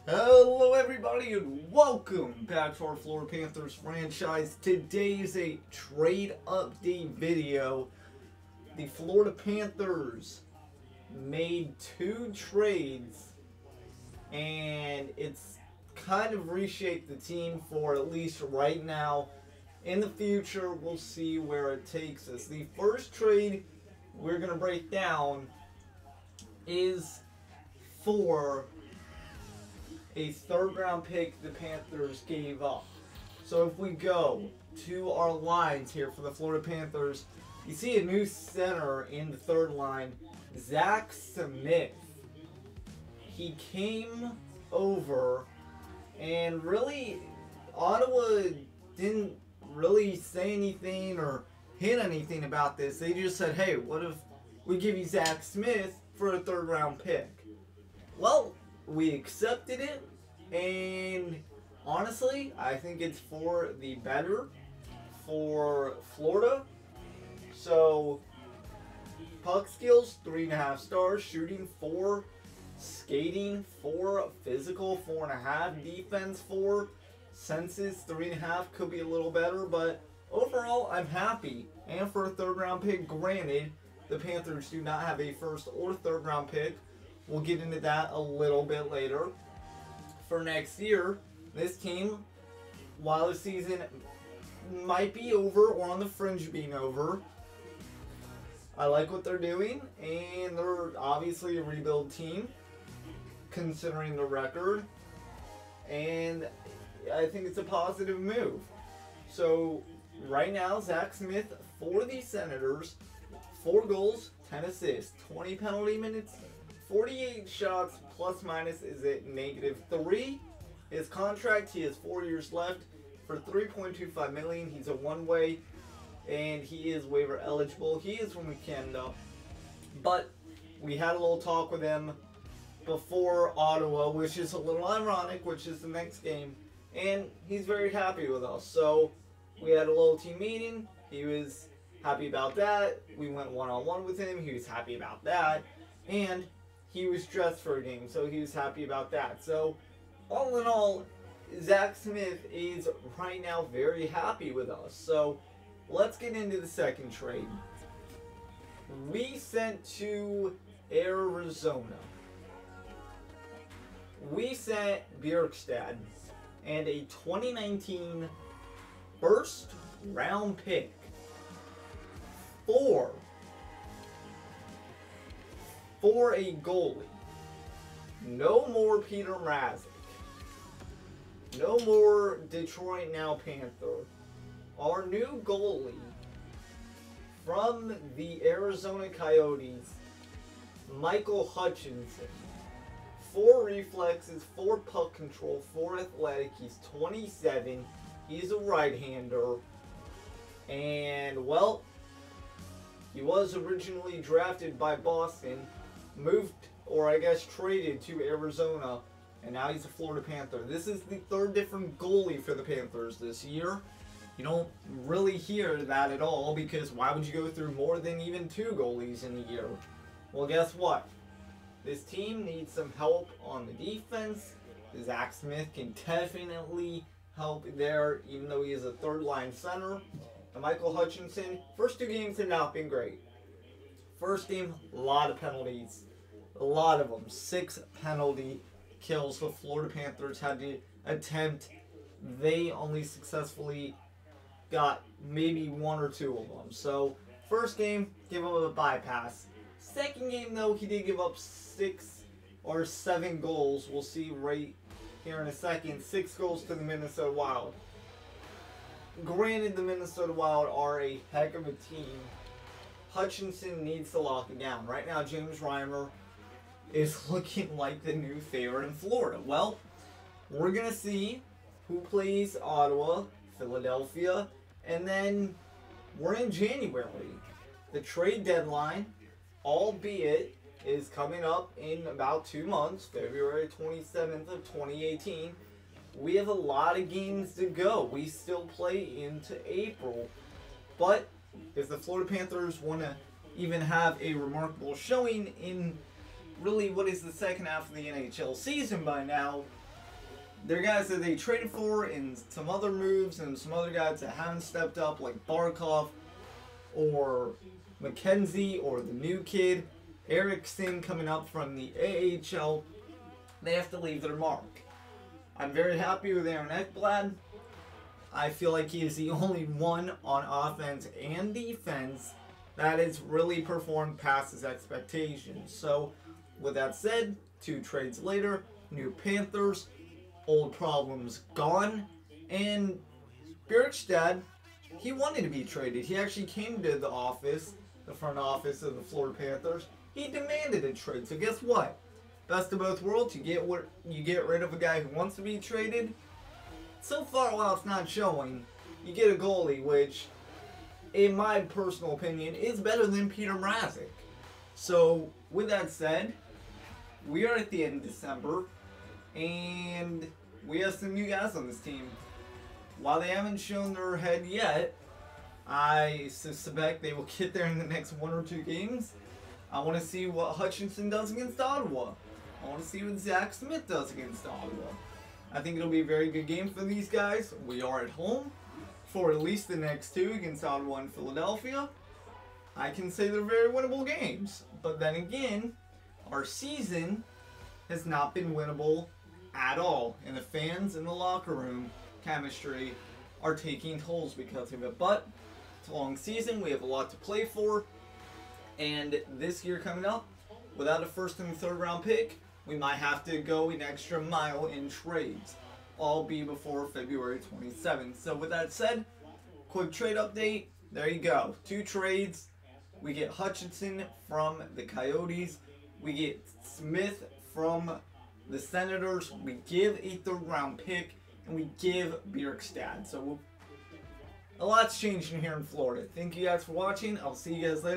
Hello everybody and welcome back to our Florida Panthers franchise. Today is a trade update video. The Florida Panthers made 2 trades and it's kind of reshaped the team for at least right now. In the future, we'll see where it takes us. The first trade we're going to break down is for a 3rd round pick the Panthers gave up. So if we go to our lines here for the Florida Panthers, you see a new center in the 3rd line, Zach Smith. He came over and really Ottawa didn't really say anything or hint anything about this. They just said, hey, what if we give you Zach Smith for a 3rd round pick? Well, we accepted it, and honestly, I think it's for the better for Florida. So, puck skills, 3.5 stars, shooting 4, skating 4, physical 4.5, defense 4, senses 3.5, could be a little better, but overall, I'm happy. And for a 3rd round pick, granted, the Panthers do not have a 1st or 3rd round pick. We'll get into that a little bit later. For next year, this team, while the season might be over or on the fringe of being over, I like what they're doing, and they're obviously a rebuild team, considering the record, and I think it's a positive move. So, right now, Zach Smith for the Senators, 4 goals, 10 assists, 20 penalty minutes, 48 shots, plus minus is at -3. His contract, he has 4 years left for $3.25 million. He's a one-way, and he is waiver eligible. He is from Canada, but we had a little talk with him before Ottawa, which is a little ironic, which is the next game, and he's very happy with us. So we had a little team meeting. He was happy about that. We went one-on-one with him. He was happy about that, and he was dressed for a game, so he was happy about that. So, all in all, Zach Smith is right now very happy with us. So, let's get into the second trade. We sent to Arizona. We sent Bjorkstad and a 2019 1st round pick for a goalie. No more Peter Mrazek. No more Detroit Now Panther. Our new goalie from the Arizona Coyotes, Michael Hutchinson. 4 reflexes, 4 puck control, 4 athletic. He's 27. He's a right-hander. And, well, he was originally drafted by Boston, moved, or I guess traded to Arizona, and now he's a Florida Panther. This is the 3rd different goalie for the Panthers this year. You don't really hear that at all, because why would you go through more than even 2 goalies in a year? Well, guess what? This team needs some help on the defense. Zach Smith can definitely help there, even though he is a 3rd line center. And Michael Hutchinson, first 2 games have not been great. First game, a lot of penalties. A lot of them. 6 penalty kills the Florida Panthers had to attempt. They only successfully got maybe 1 or 2 of them. So, first game, give him a bypass. Second game, though, he did give up 6 or 7 goals. We'll see right here in a second. 6 goals to the Minnesota Wild. Granted, the Minnesota Wild are a heck of a team. Hutchinson needs to lock it down. Right now, James Reimer is looking like the new favorite in Florida. Well, we're going to see who plays Ottawa, Philadelphia, and then we're in January. The trade deadline, albeit, is coming up in about 2 months, February 27th of 2018. We have a lot of games to go. We still play into April, but if the Florida Panthers want to even have a remarkable showing in really what is the second half of the NHL season by now, They're guys that they traded for and some other moves and some other guys that haven't stepped up, like Barkov or McKenzie or the new kid, Erickson, coming up from the AHL. They have to leave their mark. I'm very happy with Aaron Ekblad. I feel like he is the only one on offense and defense that has really performed past his expectations. So, with that said, 2 trades later, new Panthers, old problems gone, and Bjorkstad, he wanted to be traded. He actually came to the office, the front office of the Florida Panthers. He demanded a trade. So guess what? Best of both worlds. You get rid of a guy who wants to be traded. So far, while it's not showing, you get a goalie, which, in my personal opinion, is better than Peter Mrazek. So, with that said, we are at the end of December, and we have some new guys on this team. While they haven't shown their head yet, I suspect they will get there in the next 1 or 2 games. I want to see what Hutchinson does against Ottawa. I want to see what Zach Smith does against Ottawa. I think it'll be a very good game for these guys. We are at home for at least the next 2 against Ottawa and Philadelphia. I can say they're very winnable games. But then again, our season has not been winnable at all. And the fans in the locker room chemistry are taking tolls because of it. But it's a long season. We have a lot to play for. And this year coming up, without a 1st and 3rd round pick, we might have to go an extra mile in trades. All be before February 27th. So with that said, quick trade update. There you go. 2 trades. We get Hutchinson from the Coyotes. We get Smith from the Senators. We give a 3rd round pick. And we give Bjorkstad. So a lot's changing here in Florida. Thank you guys for watching. I'll see you guys later.